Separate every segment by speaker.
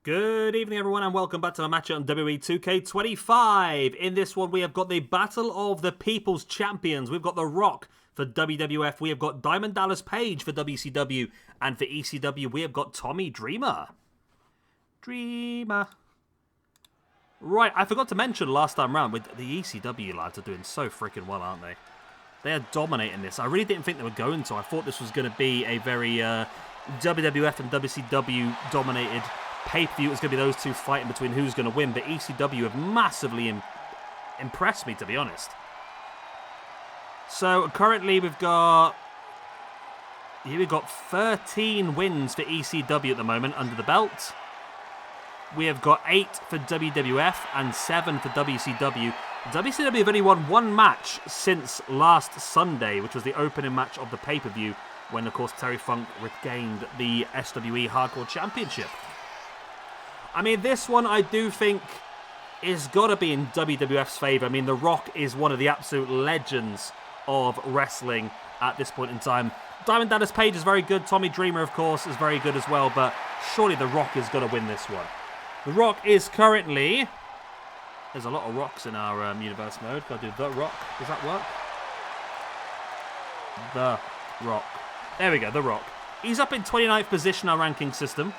Speaker 1: Good evening, everyone, and welcome back to my match on WWE 2K25. In this one, we have got the Battle of the People's Champions. We've got The Rock for WWF. We have got Diamond Dallas Page for WCW. And for ECW, we have got Tommy Dreamer. Right, I forgot to mention last time round, with the ECW lads are doing so freaking well, aren't they? They are dominating this. I really didn't think they were going to. I thought this was going to be a very WWF and WCW dominated pay-per-view. It was going to be those two fighting between who's going to win, but ECW have massively impressed me, to be honest. So currently we've got 13 wins for ECW at the moment under the belt. We have got 8 for WWF and 7 for WCW. WCW have only won one match since last Sunday, which was the opening match of the pay-per-view, when, of course, Terry Funk regained the SWE Hardcore Championship. I mean, this one I do think is got to be in WWF's favour. I mean, The Rock is one of the absolute legends of wrestling at this point in time. Diamond Dallas Page is very good. Tommy Dreamer, of course, is very good as well. But surely The Rock is going to win this one. The Rock is currently... There's a lot of rocks in our universe mode. Got to do The Rock. Does that work? The Rock. There we go, The Rock. He's up in 29th position in our ranking system.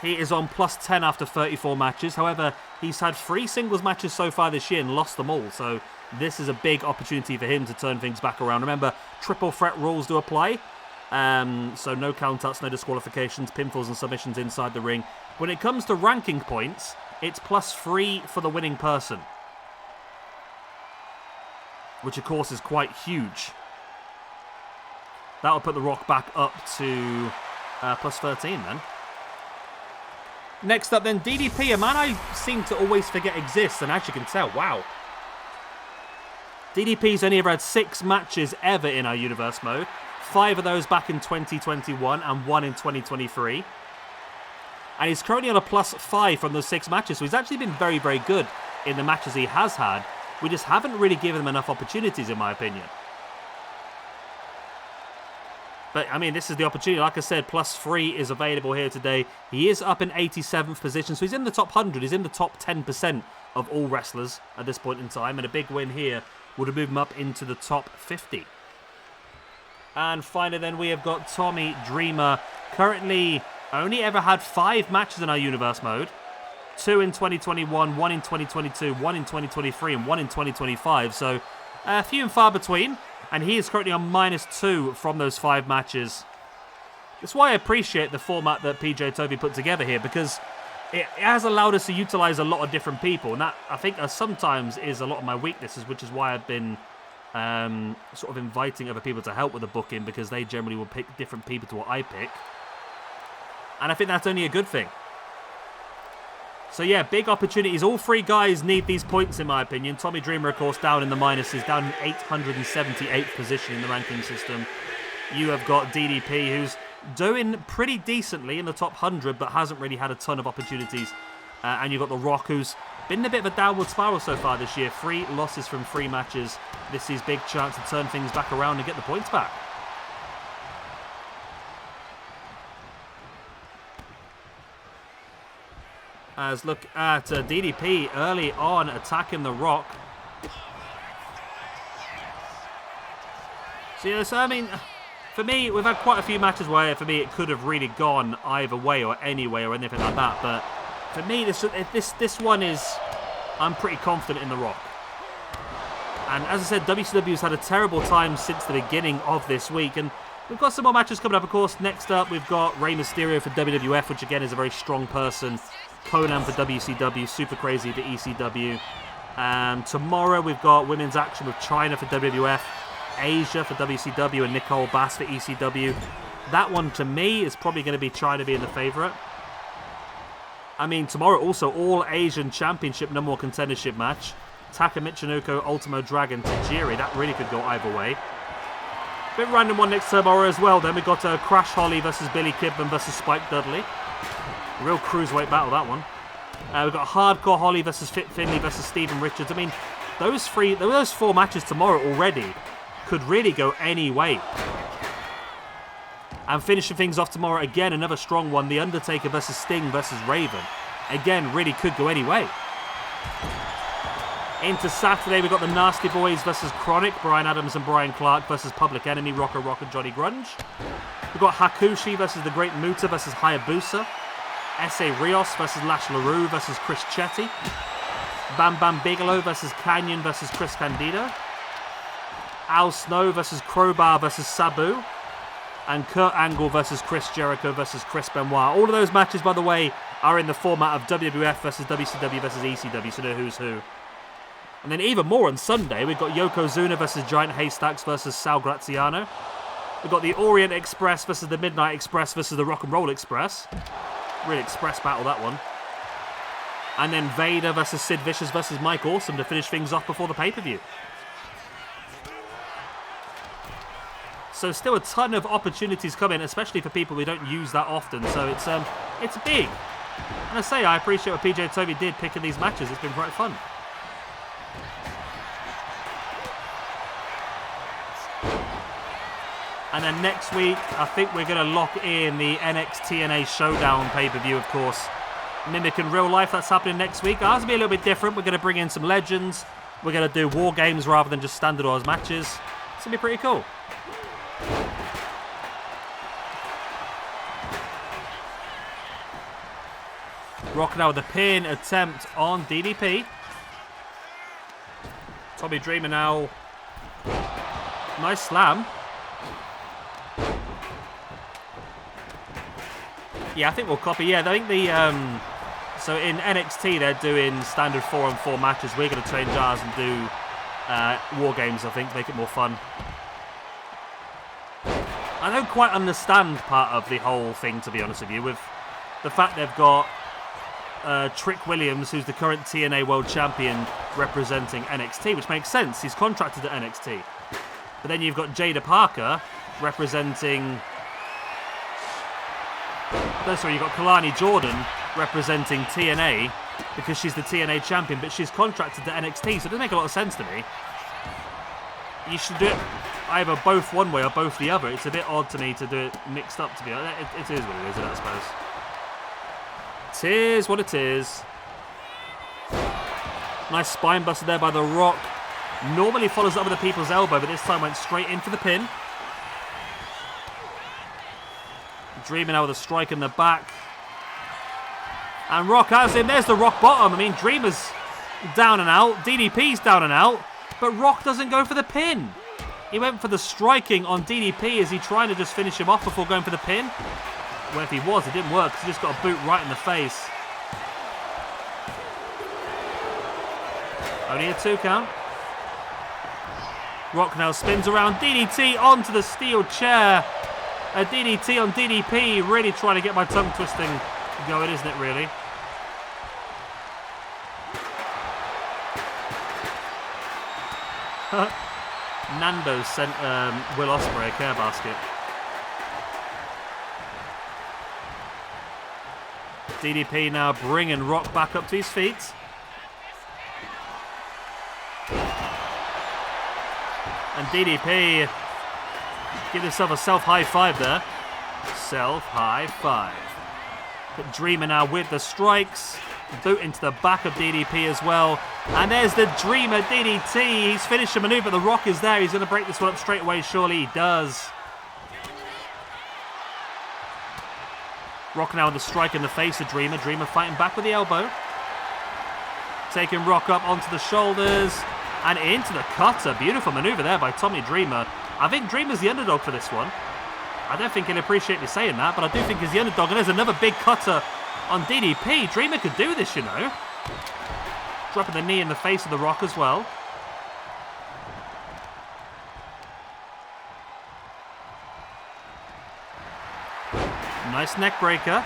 Speaker 1: He is on plus 10 after 34 matches. However, he's had 3 singles matches so far this year and lost them all. So this is a big opportunity for him to turn things back around. Remember, triple threat rules do apply. So no countouts, no disqualifications, pinfalls and submissions inside the ring. When it comes to ranking points, it's plus 3 for the winning person, which of course is quite huge. That'll put The Rock back up to plus 13 then. Next up then, DDP, a man I seem to always forget exists, and as you can tell, wow. DDP's only ever had 6 matches ever in our universe mode. 5 of those back in 2021 and 1 in 2023. And he's currently on a plus 5 from those 6 matches, so he's actually been very, very good in the matches he has had. We just haven't really given him enough opportunities, in my opinion. But, I mean, this is the opportunity. Like I said, plus 3 is available here today. He is up in 87th position, so he's in the top 100. He's in the top 10% of all wrestlers at this point in time. And a big win here would have moved him up into the top 50. And finally, then, we have got Tommy Dreamer. Currently, only ever had 5 matches in our universe mode. 2 in 2021, 1 in 2022, 1 in 2023, and 1 in 2025. So, few and far between. And he is currently on minus 2 from those 5 matches. That's why I appreciate the format that PJ Toby put together here, because it has allowed us to utilize a lot of different people. And that, I think, sometimes is a lot of my weaknesses, which is why I've been sort of inviting other people to help with the booking, because they generally will pick different people to what I pick. And I think that's only a good thing. So yeah, big opportunities. All 3 guys need these points, in my opinion. Tommy Dreamer, of course, down in the minuses, down in 878th position in the ranking system. You have got DDP, who's doing pretty decently in the top 100, but hasn't really had a ton of opportunities. And you've got The Rock, who's been in a bit of a downward spiral so far this year. 3 losses from 3 matches. This is his big chance to turn things back around and get the points back. As look at DDP early on attacking The Rock. So, yeah, so I mean, for me, we've had quite a few matches where, for me, it could have really gone either way or any way or anything like that. But for me, this one is, I'm pretty confident in The Rock. And as I said, WCW's had a terrible time since the beginning of this week. And we've got some more matches coming up, of course. Next up, we've got Rey Mysterio for WWF, which again is a very strong person. Conan for WCW, Super Crazy for ECW. Tomorrow we've got women's action with China for WWF, Asia for WCW, and Nicole Bass for ECW. That one, to me, is probably going to be China being the favourite. I mean, tomorrow also all Asian Championship number 1 contendership match. Taka Michinoku, Ultimo Dragon, Tajiri. That really could go either way. Bit random one next tomorrow as well. Then we've got Crash Holly versus Billy Kidman versus Spike Dudley. Real cruiserweight battle, that one. We've got Hardcore Holly versus Fit Finlay versus Steven Richards. I mean, those 4 matches tomorrow already could really go any way. And finishing things off tomorrow, again, another strong one. The Undertaker versus Sting versus Raven. Again, really could go any way. Into Saturday, we've got the Nasty Boys versus Chronic. Brian Adams and Brian Clark versus Public Enemy, Rocco Rock and Johnny Grunge. We've got Hakushi versus the Great Muta versus Hayabusa. S.A. Rios versus Lash LaRue versus Chris Chetty. Bam Bam Bigelow versus Canyon versus Chris Candido. Al Snow versus Crowbar versus Sabu. And Kurt Angle versus Chris Jericho versus Chris Benoit. All of those matches, by the way, are in the format of WWF versus WCW versus ECW, so know who's who. And then even more on Sunday, we've got Yokozuna versus Giant Haystacks versus Sal Graziano. We've got the Orient Express versus the Midnight Express versus the Rock and Roll Express. Real express battle, that one. And then Vader versus Sid Vicious versus Mike Awesome to finish things off before the pay-per-view. So still a ton of opportunities coming, especially for people we don't use that often. So it's big. And I say, I appreciate what PJ Toby did picking these matches. It's been quite fun. And then next week, I think we're going to lock in the NXT Showdown pay-per-view, of course. Mimicking real life, that's happening next week. Ours will be a little bit different. We're going to bring in some legends. We're going to do war games rather than just standardized matches. It's going to be pretty cool. Rock now with a pin attempt on DDP. Tommy Dreamer now. Nice slam. Yeah, I think we'll copy. Yeah, I think the so in NXT they're doing standard 4-on-4 matches. We're going to change ours and do war games. I think to make it more fun. I don't quite understand part of the whole thing, to be honest with you, with the fact they've got Trick Williams, who's the current TNA World Champion, representing NXT, which makes sense. He's contracted at NXT. But then you've got Jada Parker representing... No, sorry, you've got Kalani Jordan representing TNA because she's the TNA Champion, but she's contracted to NXT, so it doesn't make a lot of sense to me. You should do it either both one way or both the other. It's a bit odd to me to do it mixed up, to be honest. It is what it is, I suppose. It is what it is. Nice spine buster there by The Rock. Normally follows up with a people's elbow, but this time went straight in for the pin. Dreamer now with a strike in the back. And Rock has him. There's the rock bottom. I mean, Dreamer's down and out. DDP's down and out. But Rock doesn't go for the pin. He went for the striking on DDP. Is he trying to just finish him off before going for the pin? Well, if he was, it didn't work because he just got a boot right in the face. Only a 2 count. Rock now spins around. DDT onto the steel chair. A DDT on DDP. Really trying to get my tongue twisting going, isn't it, really? Nando sent Will Ospreay a care basket. DDP now bringing Rock back up to his feet. And DDP give himself a self-high five there. Self-high five. But Dreamer now with the strikes. Boot into the back of DDP as well. And there's the Dreamer DDT. He's finished the maneuver. The Rock is there. He's going to break this one up straight away. Surely he does. Rock now with a strike in the face of Dreamer. Dreamer fighting back with the elbow. Taking Rock up onto the shoulders. And into the cutter. Beautiful maneuver there by Tommy Dreamer. I think Dreamer's the underdog for this one. I don't think he'll appreciate me saying that, but I do think he's the underdog. And there's another big cutter on DDP. Dreamer could do this, you know. Dropping the knee in the face of the Rock as well. Nice neck breaker.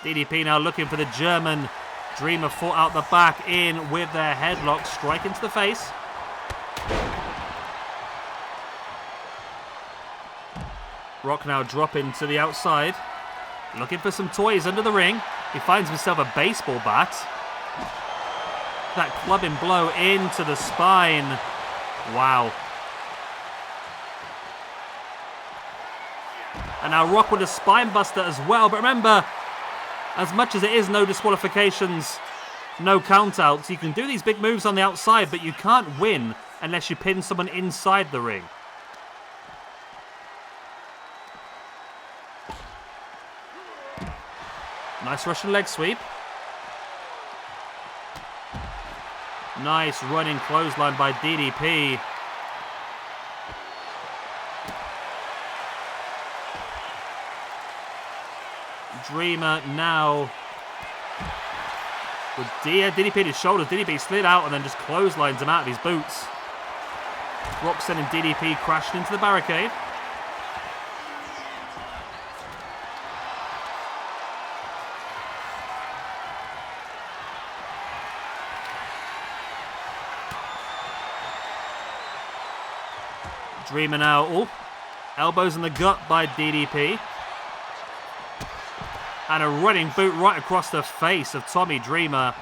Speaker 1: DDP now looking for the German. Dreamer fought out the back in with their headlock. Strike into the face. Rock now dropping to the outside. Looking for some toys under the ring. He finds himself a baseball bat. That clubbing blow into the spine. Wow. And now Rock with a spine buster as well. But remember, as much as it is no disqualifications, no countouts, you can do these big moves on the outside, but you can't win unless you pin someone inside the ring. Nice Russian leg sweep. Nice running clothesline by DDP. Dreamer now with DDP at his shoulders. DDP slid out and then just clotheslines him out of his boots. Rock sending DDP crashing into the barricade. Dreamer now, oh, elbows in the gut by DDP. And a running boot right across the face of Tommy Dreamer.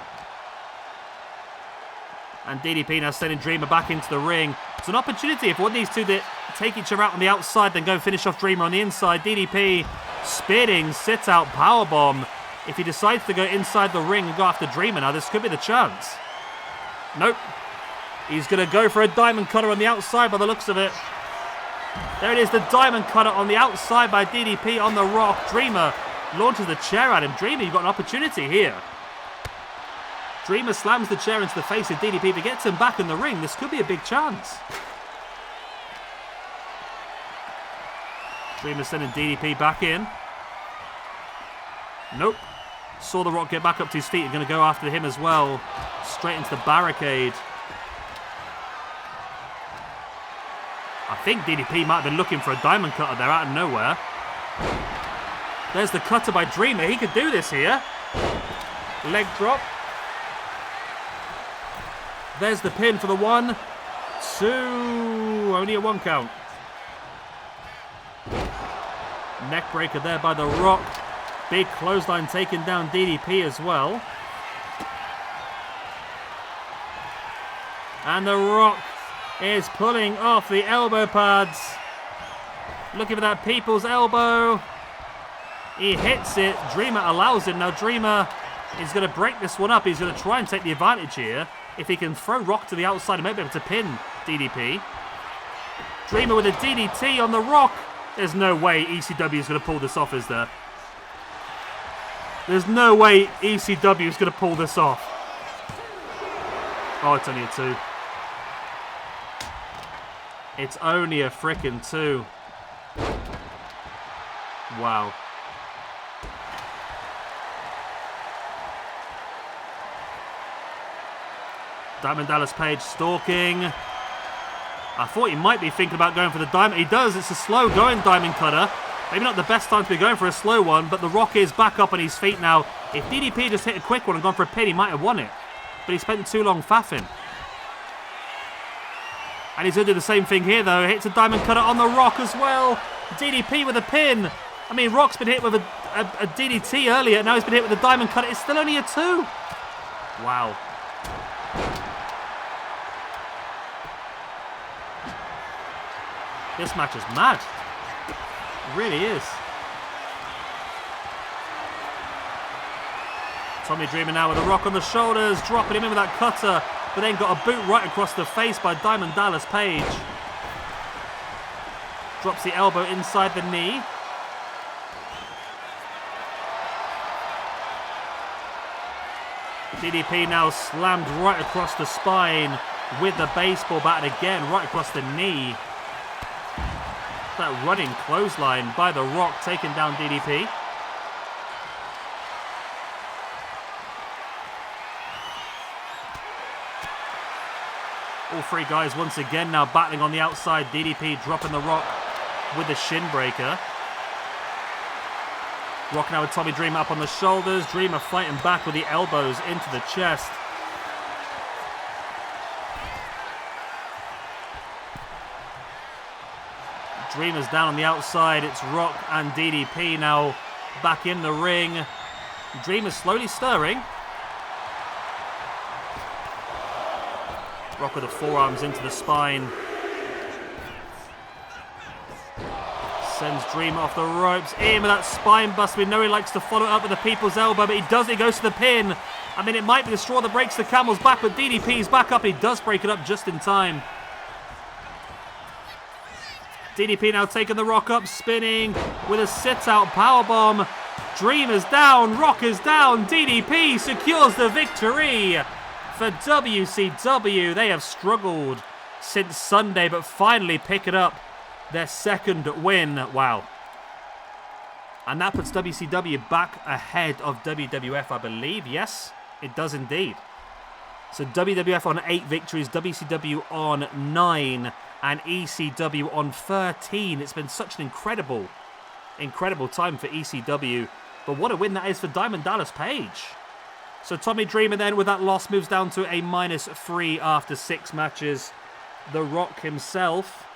Speaker 1: And DDP now sending Dreamer back into the ring. It's an opportunity if one of these two that take each other out on the outside, then go and finish off Dreamer on the inside. DDP spinning, sit out powerbomb. If he decides to go inside the ring and go after Dreamer now, this could be the chance. Nope. He's going to go for a diamond cutter on the outside by the looks of it. There it is, the diamond cutter on the outside by DDP on the Rock. Dreamer launches the chair at him. Dreamer, you've got an opportunity here. Dreamer slams the chair into the face of DDP. If he gets him back in the ring, this could be a big chance. Dreamer sending DDP back in. Nope. Saw the Rock get back up to his feet. He's going to go after him as well. Straight into the barricade. I think DDP might have been looking for a diamond cutter there out of nowhere. There's the cutter by Dreamer. He could do this here. Leg drop. There's the pin for the 1, 2. Only a 1 count. Neck breaker there by the Rock. Big clothesline taking down DDP as well. And the Rock is pulling off the elbow pads. Looking for that people's elbow. He hits it. Dreamer allows him. Now Dreamer is going to break this one up. He's going to try and take the advantage here. If he can throw Rock to the outside, he might be able to pin DDP. Dreamer with a DDT on the Rock. There's no way ECW is going to pull this off, is there? There's no way ECW is going to pull this off. Oh, it's only a 2. It's only a frickin' 2. Wow. Diamond Dallas Page stalking. I thought he might be thinking about going for the diamond. He does. It's a slow going diamond cutter. Maybe not the best time to be going for a slow one, but the Rock is back up on his feet now. If DDP just hit a quick one and gone for a pin, he might have won it. But he spent too long faffing. And he's going to do the same thing here, though. Hits a diamond cutter on the Rock as well. DDP with a pin. I mean, Rock's been hit with a DDT earlier. Now he's been hit with a diamond cutter. It's still only a 2. Wow. This match is mad. It really is. Tommy Dreamer now with a Rock on the shoulders, dropping him in with that cutter, but then got a boot right across the face by Diamond Dallas Page. Drops the elbow inside the knee. DDP now slammed right across the spine with the baseball bat, and again right across the knee. That running clothesline by the Rock taking down DDP. All 3 guys once again now battling on the outside. DDP dropping the Rock with the shin breaker. Rock now with Tommy Dreamer up on the shoulders. Dreamer fighting back with the elbows into the chest. Dreamer's down on the outside. It's Rock and DDP now back in the ring. Dreamer's slowly stirring. Rock with the forearms into the spine. Sends Dreamer off the ropes. In with that spine bust. We know he likes to follow it up with the people's elbow, but he does. He goes to the pin. I mean, it might be the straw that breaks the camel's back, but DDP's back up. He does break it up just in time. DDP now taking the Rock up, spinning with a sit-out powerbomb. Dreamer's down. Rock is down. DDP secures the victory for WCW. They have struggled since Sunday, but finally picking up their second win. Wow. And that puts WCW back ahead of WWF, I believe. Yes, it does indeed. So WWF on 8 victories, WCW on 9, and ECW on 13. It's been such an incredible time for ECW. But what a win that is for Diamond Dallas Page. So Tommy Dreamer then with that loss moves down to a -3 after 6 matches. The Rock himself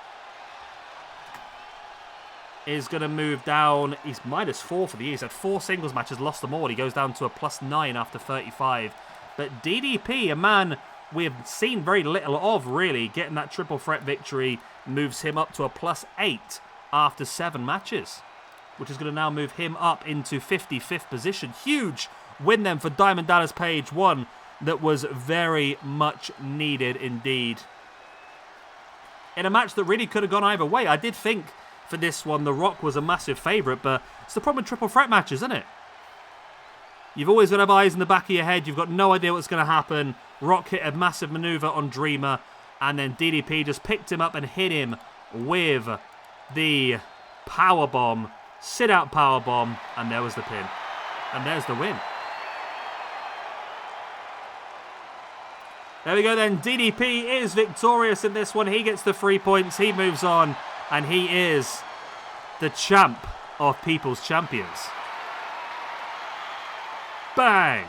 Speaker 1: is going to move down. He's -4 for the year. He's had 4 singles matches, lost them all. He goes down to a +9 after 35. But DDP, a man we've seen very little of, really, getting that triple threat victory, moves him up to a +8 after 7 matches, which is going to now move him up into 55th position. Huge win then for Diamond Dallas Page. One that was very much needed indeed. In a match that really could have gone either way. I did think for this one, The Rock was a massive favourite, but it's the problem with triple threat matches, isn't it? You've always got to have eyes in the back of your head. You've got no idea what's going to happen. Rock hit a massive manoeuvre on Dreamer, and then DDP just picked him up and hit him with the powerbomb, sit-out powerbomb, and there was the pin. And there's the win. There we go then. DDP is victorious in this one. He gets the 3 points. He moves on. And he is the champ of People's Champions. Bang!